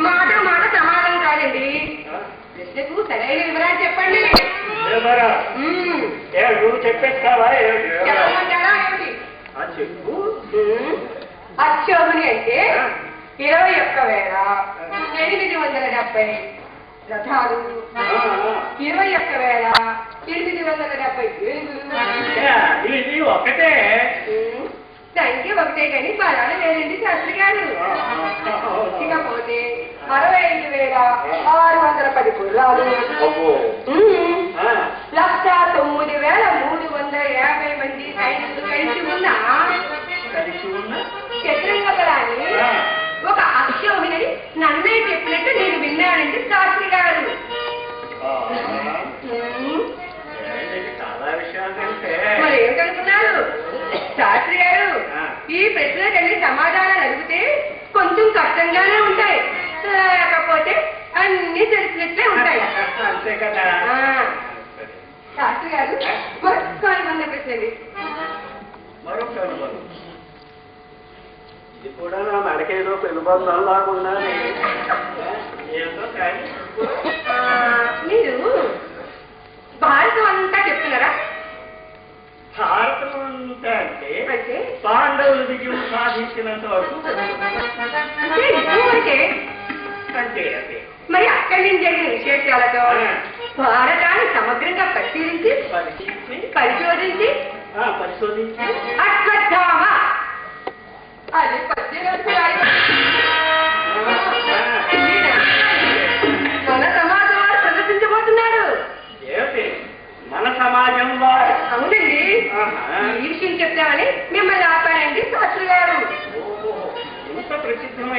మాట మాట సమాధానం కాదండి. ప్రశ్నకు సరైన వివరాలు చెప్పండి. నువ్వు చెప్పేస్తావా? చెప్పమంటారా ఏమిటి? చెప్పు. అక్షోభుని అంటే 21,870 రథాలు, 21,870 ఏనుగులు. ఇది ఒకటే సంఖ్య ఒకటే కానీ బలాలు వేరండి శాస్త్రి గారు. ఇకపోతే 65,610 గుర్రాలు, 1,09,350 మంది సైనికులు కలిసి ఉన్న చతురంగ బలాన్ని ఒక అక్షోహిణి నన్నే చెప్పినట్టు నేను విన్నానండి శాస్త్రి గారు. చాలా విషయాలు మరి ఏమిటనుకున్నారు శాస్త్రి గారు? ఈ ప్రశ్నలన్నీ సమాధానాలు అడిగితే కొంచెం కష్టంగానే ఉంటాయి, లేకపోతే అన్ని తెలిసినట్లే ఉంటాయి. అంతే కదా శాస్త్రి గారు, మరొక అనుబంధ ప్రశ్నండి. మరొక అనుబంధం. ఇది కూడా నా మెడకేదో పెనుబంధం లాగున్నా ఏదో కానీ మీరు భారతం అంతా చెప్తున్నారా? భారతం అంతా అంటే పాండవులు విజయం సాధించినంత వరకు అంతే అంతే. మరి అక్కడి నుంచి జరిగిన విశేషాలతో భారతాన్ని సమగ్రంగా పరిశోధించి అశ్వత్థామ అది మన సమాజం వారు ప్రదర్శించబోతున్నారు. ఏమిటి మన సమాజం వారు? అవునండి, ఈ విషయం చెప్తామని మిమ్మల్ని ఆపానండి శాస్త్రి గారు. ఇంత ప్రసిద్ధమైన